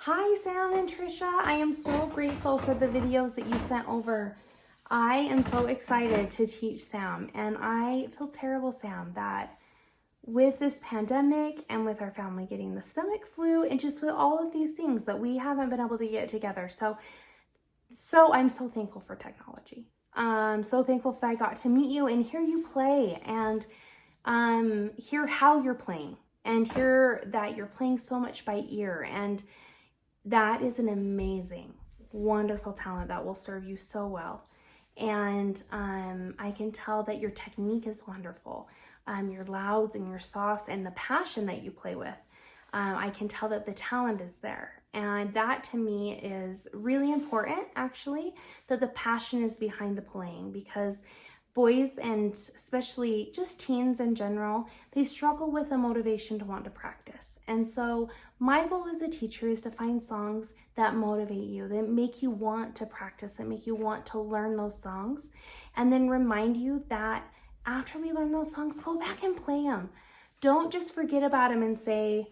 Hi, Sam and Trisha. I am so grateful for the videos that you sent over. I am so excited to teach Sam, and I feel terrible, Sam, that with this pandemic and with our family getting the stomach flu and just with all of these things that we haven't been able to get together. So I'm so thankful for technology. I'm so thankful that I got to meet you and hear you play and hear how you're playing and hear that you're playing so much by ear. And that is an amazing, wonderful talent that will serve you so well. And I can tell that your technique is wonderful. Your louds and your softs and the passion that you play with. I can tell that the talent is there. And that to me is really important, actually, that the passion is behind the playing, because boys, and especially just teens in general, they struggle with the motivation to want to practice. And so my goal as a teacher is to find songs that motivate you, that make you want to practice, that make you want to learn those songs, and then remind you that after we learn those songs, go back and play them. Don't just forget about them and say,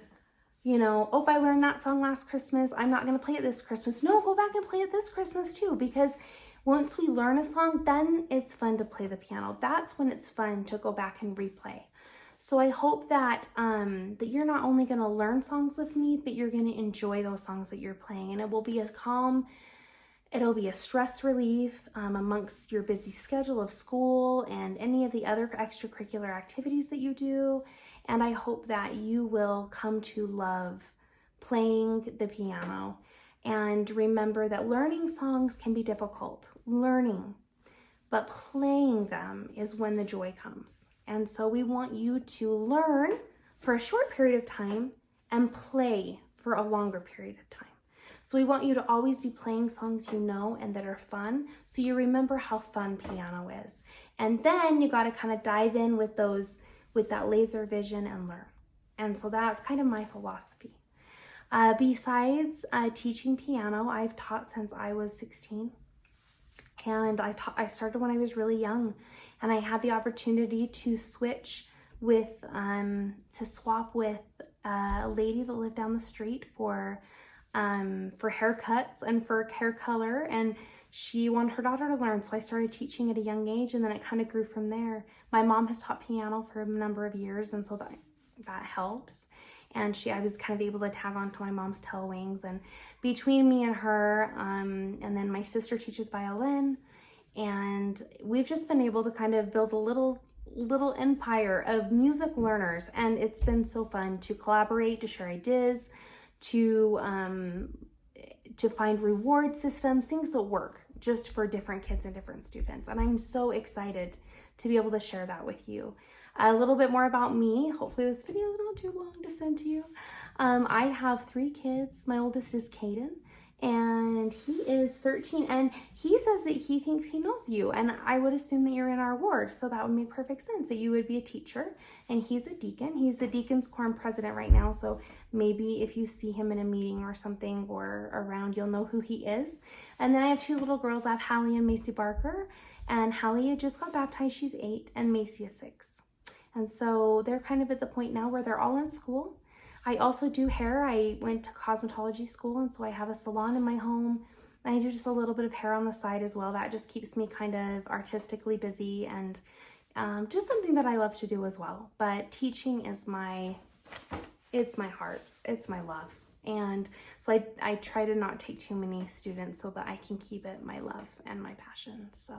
oh, I learned that song last Christmas, I'm not going to play it this Christmas. No, go back and play it this Christmas too, because once we learn a song, then it's fun to play the piano. That's when it's fun to go back and replay. So I hope that that you're not only going to learn songs with me, but you're going to enjoy those songs that you're playing. And it will be it'll be a stress relief amongst your busy schedule of school and any of the other extracurricular activities that you do. And I hope that you will come to love playing the piano. And remember that learning songs can be difficult, but playing them is when the joy comes. And so we want you to learn for a short period of time and play for a longer period of time. So we want you to always be playing songs you know and that are fun, so you remember how fun piano is. And then you got to kind of dive in with that laser vision and learn. And so that's kind of my philosophy. Besides teaching piano, I've taught since I was 16, and I started when I was really young, and I had the opportunity to swap with a lady that lived down the street for haircuts and for hair color, and she wanted her daughter to learn, so I started teaching at a young age, and then it kind of grew from there. My mom has taught piano for a number of years, and so that helps. And I was kind of able to tag on to my mom's tail wings. And between me and her, and then my sister teaches violin, and we've just been able to kind of build a little empire of music learners. And it's been so fun to collaborate, to share ideas, to find reward systems, things that work just for different kids and different students. And I'm so excited to be able to share that with you. A little bit more about me. Hopefully this video is not too long to send to you. I have 3 kids. My oldest is Caden, and he is 13, and he says that he thinks he knows you, and I would assume that you're in our ward, so that would make perfect sense that you would be a teacher, and he's a deacon. He's the Deacon's Quorum president right now, so maybe if you see him in a meeting or something or around, you'll know who he is. And then I have 2 little girls. I have Hallie and Macy Barker, and Hallie just got baptized. She's 8, and Macy is 6. And so they're kind of at the point now where they're all in school. I also do hair. I went to cosmetology school, and so I have a salon in my home. I do just a little bit of hair on the side as well. That just keeps me kind of artistically busy, and just something that I love to do as well. But teaching is it's my heart. It's my love. And so I try to not take too many students so that I can keep it my love and my passion. So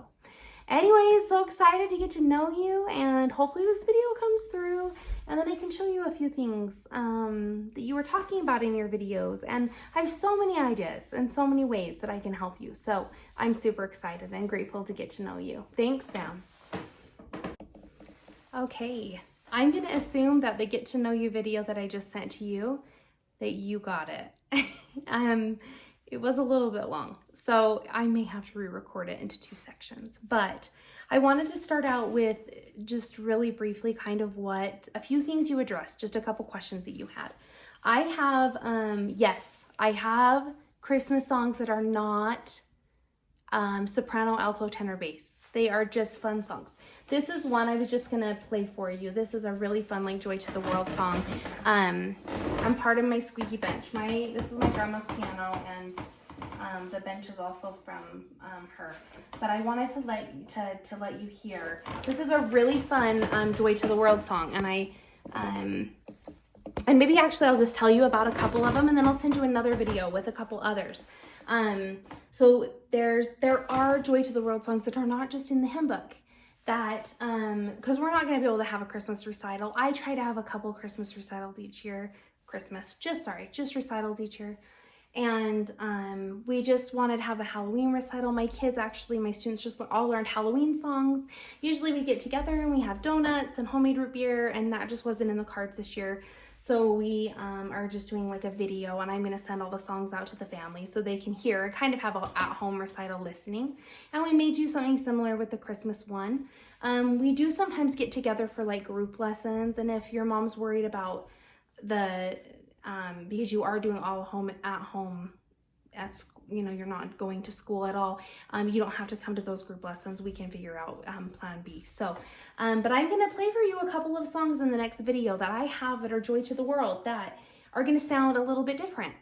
anyways, so excited to get to know you, and hopefully this video comes through and then I can show you a few things that you were talking about in your videos. And I have so many ideas and so many ways that I can help you. So I'm super excited and grateful to get to know you. Thanks, Sam. Okay, I'm going to assume that the get to know you video that I just sent to you, that you got it. It was a little bit long, so I may have to re-record it into 2 sections, but I wanted to start out with just really briefly kind of a few things you addressed, just a couple questions that you had. I have, yes, I have Christmas songs that are not soprano, alto, tenor, bass. They are just fun songs. This is one I was just gonna play for you. This is a really fun, like, Joy to the World song. I'm part of my squeaky bench. This is my grandma's piano, and the bench is also from her. But I wanted to let you hear. This is a really fun Joy to the World song, and and maybe actually I'll just tell you about a couple of them, and then I'll send you another video with a couple others. So there are Joy to the World songs that are not just in the hymn book, that because we're not going to be able to have a Christmas recital. I try to have a couple Christmas recitals each year. Just recitals each year. And we just wanted to have a Halloween recital. My students just all learned Halloween songs. Usually we get together and we have donuts and homemade root beer, and that just wasn't in the cards this year. So we are just doing like a video, and I'm going to send all the songs out to the family so they can hear, kind of have an at-home recital listening. And we may do something similar with the Christmas one. We do sometimes get together for like group lessons, and if your mom's worried about because you are doing all at home at school, you're not going to school at all, you don't have to come to those group lessons. We can figure out plan B. So but I'm going to play for you a couple of songs in the next video that I have that are Joy to the World, that are going to sound a little bit different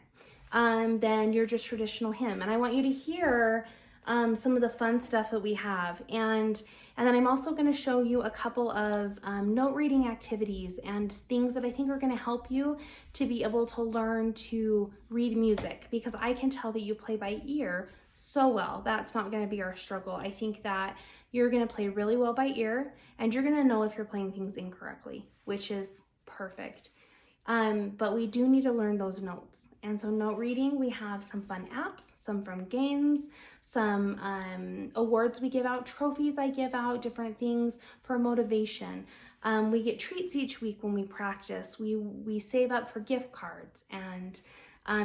than your just traditional hymn. And I want you to hear some of the fun stuff that we have, and then I'm also going to show you a couple of note reading activities and things that I think are going to help you to be able to learn to read music, because I can tell that you play by ear so well. That's not going to be our struggle. I think that you're going to play really well by ear, and you're going to know if you're playing things incorrectly, which is perfect. But we do need to learn those notes. And so note reading, we have some fun apps, some from games, some awards we give out, trophies I give out, different things for motivation. We get treats each week when we practice. We save up for gift cards and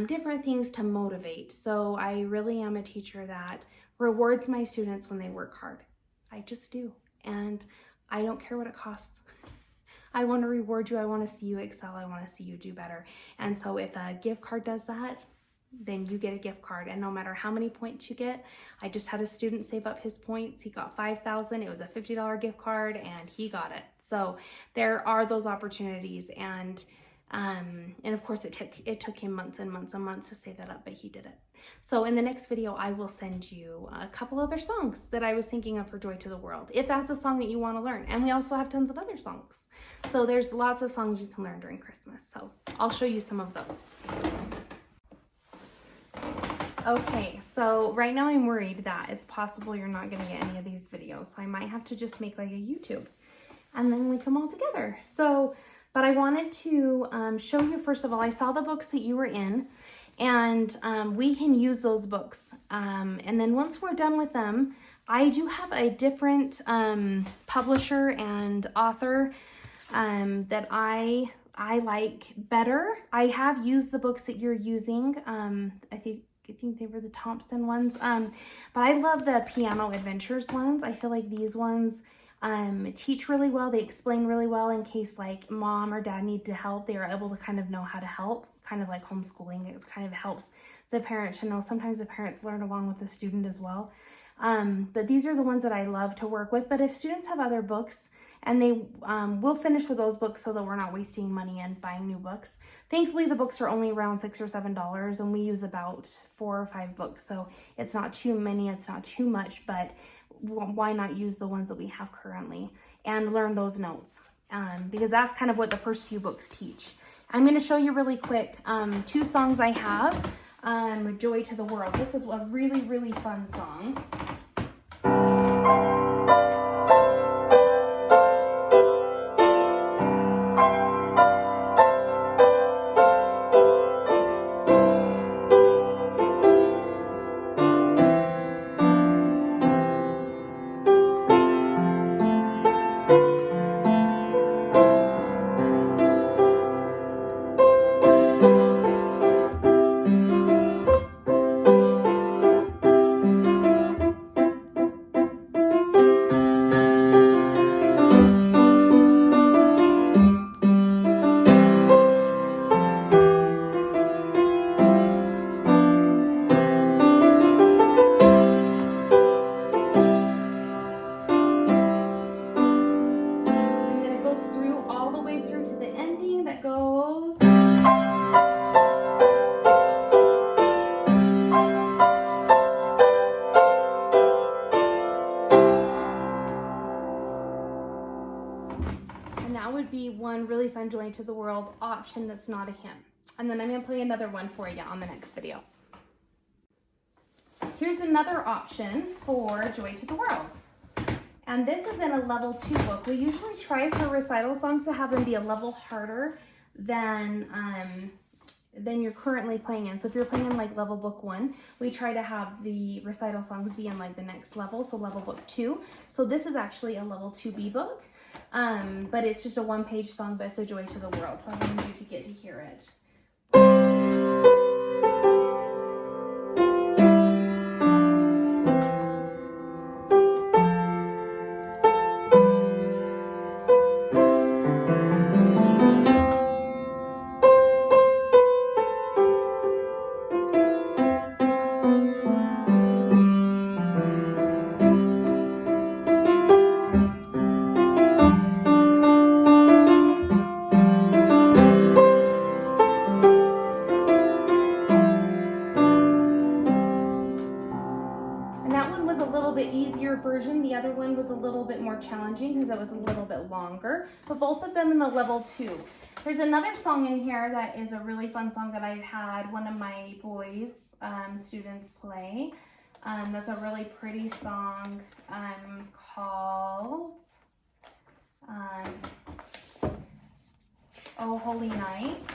different things to motivate. So I really am a teacher that rewards my students when they work hard. I just do. And I don't care what it costs. I want to reward you. I want to see you excel. I want to see you do better. And so if a gift card does that, then you get a gift card. And no matter how many points you get, I just had a student save up his points. He got 5,000. It was a $50 gift card, and he got it. So there are those opportunities. And of course it took him months and months and months to save that up, but he did it. So in the next video, I will send you a couple other songs that I was thinking of for Joy to the World, if that's a song that you want to learn. And we also have tons of other songs. So there's lots of songs you can learn during Christmas. So I'll show you some of those. Okay, so right now I'm worried that it's possible you're not going to get any of these videos. So I might have to just make like a YouTube and then link them all together. So, but I wanted to show you, first of all, I saw the books that you were in, and we can use those books. And then once we're done with them, I do have a different publisher and author that I like better. I have used the books that you're using. I think they were the Thompson ones. But I love the Piano Adventures ones. I feel like these ones teach really well. They explain really well in case like mom or dad need to help. They are able to kind of know how to help, kind of like homeschooling. It kind of helps the parent to know. Sometimes the parents learn along with the student as well. But these are the ones that I love to work with. But if students have other books, and they will finish with those books so that we're not wasting money and buying new books. Thankfully, the books are only around $6 or $7, and we use about 4 or 5 books. So it's not too many, it's not too much, but why not use the ones that we have currently and learn those notes? Because that's kind of what the first few books teach. I'm going to show you really quick 2 songs I have. Joy to the World. This is a really, really fun song. would be one really fun Joy to the World option that's not a hymn. And then I'm going to play another one for you on the next video. Here's another option for Joy to the World. And this is in a level 2 book. We usually try for recital songs to have them be a level harder than you're currently playing in. So if you're playing in like level book 1, we try to have the recital songs be in like the next level, so level book 2. So this is actually a level 2B book, but it's just a 1-page song, but it's a Joy to the World. So I wanted you to get to hear it. Version. The other one was a little bit more challenging because it was a little bit longer, but both of them in the level 2. There's another song in here that is a really fun song that I've had one of my boys students play. That's a really pretty song called Oh Holy Night.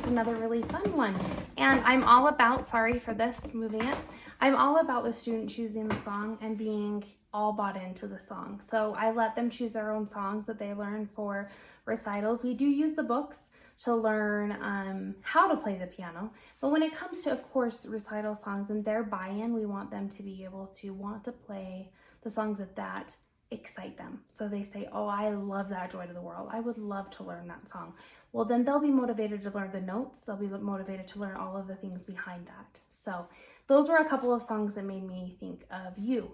Another really fun one. And I'm all about, sorry for this, moving it. I'm all about the student choosing the song and being all bought into the song. So I let them choose their own songs that they learn for recitals. We do use the books to learn how to play the piano. But when it comes to, of course, recital songs and their buy-in, we want them to be able to want to play the songs that excite them. So they say, oh, I love that Joy to the World. I would love to learn that song. Well, then they'll be motivated to learn the notes. They'll be motivated to learn all of the things behind that. So those were a couple of songs that made me think of you,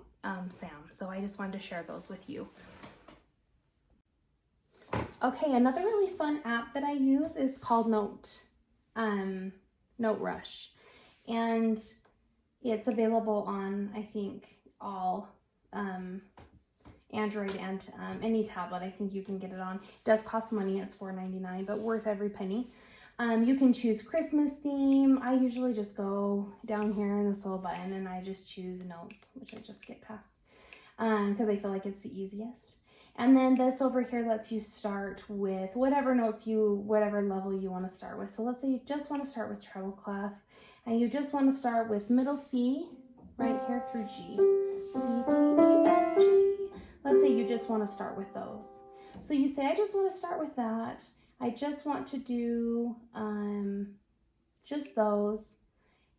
Sam. So I just wanted to share those with you. Okay, another really fun app that I use is called Note Rush. And it's available on, I think, all Android and any tablet. I think you can get it on. It does cost money. It's $4.99, but worth every penny. You can choose Christmas theme. I usually just go down here in this little button and I just choose notes, which I just skip past because I feel like it's the easiest. And then this over here lets you start with whatever notes whatever level you want to start with. So let's say you just want to start with treble clef and you just want to start with middle C right here through G. C, D, E, F, G. Let's say you just want to start with those. So you say, I just want to start with that. I just want to do just those.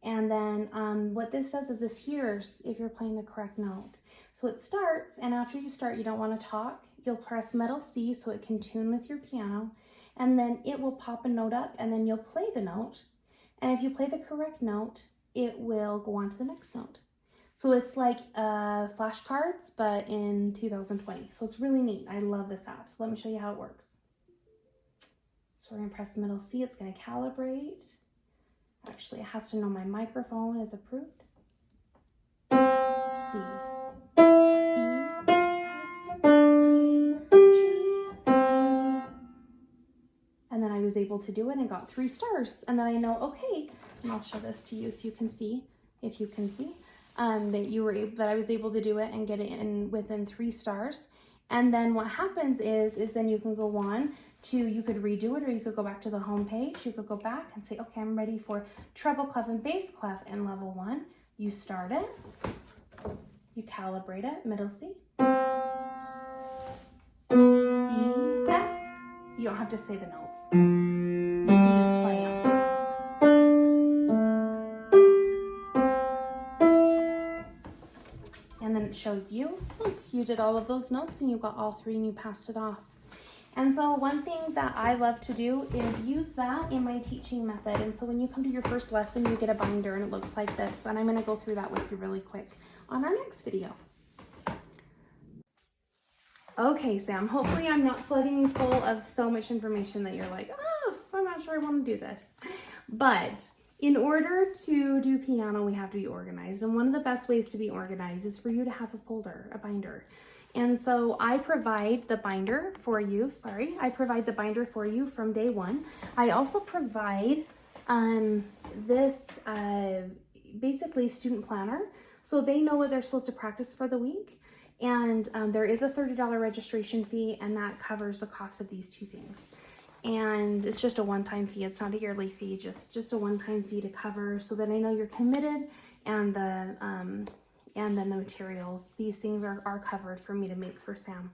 And then what this does is this hears if you're playing the correct note. So it starts, and after you start, you don't want to talk. You'll press middle C so it can tune with your piano. And then it will pop a note up, and then you'll play the note. And if you play the correct note, it will go on to the next note. So it's like flashcards, but in 2020. So it's really neat. I love this app. So let me show you how it works. So we're gonna press the middle C. It's gonna calibrate. Actually, it has to know my microphone is approved. C, E, F, G, C. And then I was able to do it and got 3 stars. And then I know, okay, and I'll show this to you so you can see, if you can see. That I was able to do it and get it in within 3 stars. And then what happens is then you can go on to, you could redo it or you could go back to the home page. You could go back and say, okay, I'm ready for treble clef and bass clef in level 1. You start it, you calibrate it, middle C, B, F. You don't have to say the notes. You can just play them. And then it shows you, look, you did all of those notes and you got all 3 and you passed it off. And so one thing that I love to do is use that in my teaching method. And so when you come to your first lesson, you get a binder and it looks like this. And I'm going to go through that with you really quick on our next video. Okay, Sam, hopefully I'm not flooding you full of so much information that you're like, oh, I'm not sure I want to do this. But in order to do piano, we have to be organized. And one of the best ways to be organized is for you to have a folder, a binder. And so I provide the binder for you. I provide the binder for you from day one. I also provide this basically student planner, so they know what they're supposed to practice for the week. And there is a $30 registration fee, and that covers the cost of these 2 things. And it's just a one-time fee. It's not a yearly fee, just a one-time fee to cover, so that I know you're committed, and then the materials. These things are covered for me to make for Sam.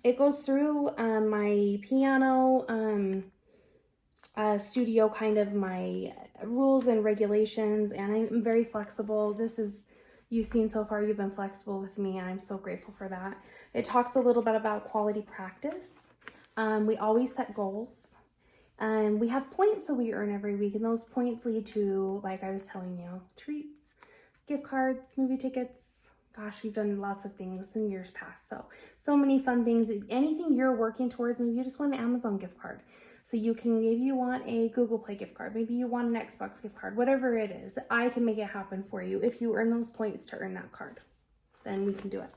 It goes through my piano studio, kind of my rules and regulations, and I'm very flexible. This is, you've seen so far, you've been flexible with me, and I'm so grateful for that. It talks a little bit about quality practice. We always set goals. We have points that we earn every week, and those points lead to, like I was telling you, treats, gift cards, movie tickets. Gosh, we've done lots of things in years past. So many fun things. Anything you're working towards, maybe you just want an Amazon gift card. So you can, maybe you want a Google Play gift card. Maybe you want an Xbox gift card. Whatever it is, I can make it happen for you. If you earn those points to earn that card, then we can do it.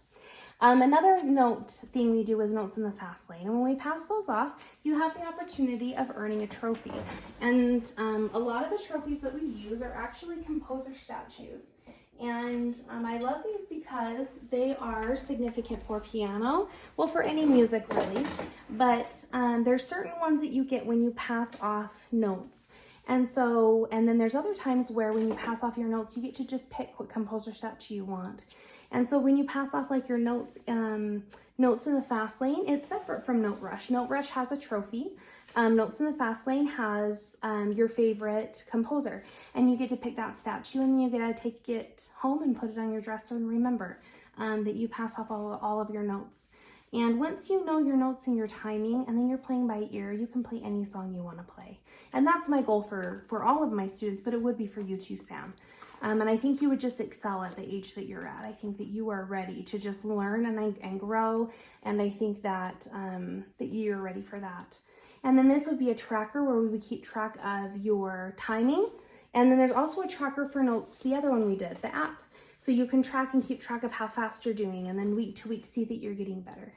Another note thing we do is notes in the fast lane. And when we pass those off, you have the opportunity of earning a trophy. And a lot of the trophies that we use are actually composer statues. And I love these because they are significant for piano, well, for any music really, but there's certain ones that you get when you pass off notes. And then there's other times where when you pass off your notes, you get to just pick what composer statue you want. And so when you pass off like your notes in the fast lane, it's separate from Note Rush. Note Rush has a trophy. Notes in the fast lane has your favorite composer, and you get to pick that statue, and then you get to take it home and put it on your dresser and remember that you passed off all of your notes. And once you know your notes and your timing, and then you're playing by ear, you can play any song you want to play. And that's my goal for all of my students, but it would be for you too, Sam. And I think you would just excel at the age that you're at. I think that you are ready to just learn and grow, and I think that that you're ready for that. And then this would be a tracker where we would keep track of your timing. And then there's also a tracker for notes, the other one we did, the app. So you can track and keep track of how fast you're doing, and then week to week see that you're getting better.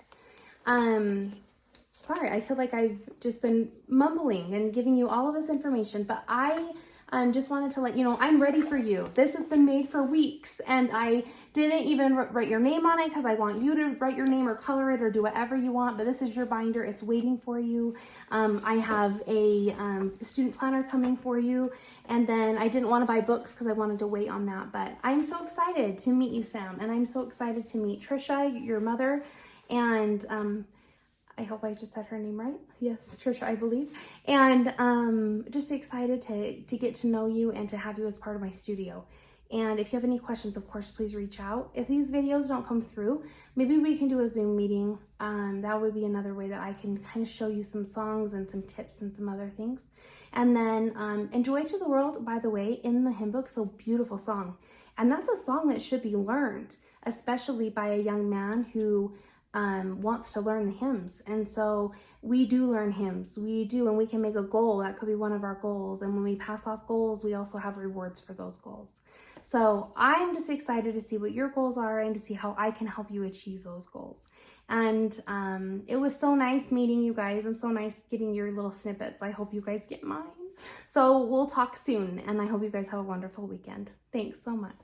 Sorry, I feel like I've just been mumbling and giving you all of this information, but I just wanted to let you know I'm ready for you. This has been made for weeks, and I didn't even write your name on it because I want you to write your name or color it or do whatever you want, but this is your binder. It's waiting for you. I have a student planner coming for you, and then I didn't want to buy books because I wanted to wait on that, but I'm so excited to meet you, Sam, and I'm so excited to meet Trisha, your mother, and I hope I just said her name right. Yes, Trisha, I believe. And just excited to get to know you and to have you as part of my studio. And if you have any questions, of course, please reach out. If these videos don't come through, maybe we can do a Zoom meeting. That would be another way that I can kind of show you some songs and some tips and some other things. And then Joy to the World, by the way, in the hymn book, is a beautiful song. And that's a song that should be learned, especially by a young man who wants to learn the hymns. And so we do learn hymns. We do, and we can make a goal. That could be one of our goals. And when we pass off goals, we also have rewards for those goals. So I'm just excited to see what your goals are and to see how I can help you achieve those goals. And it was so nice meeting you guys and so nice getting your little snippets. I hope you guys get mine. So we'll talk soon, and I hope you guys have a wonderful weekend. Thanks so much.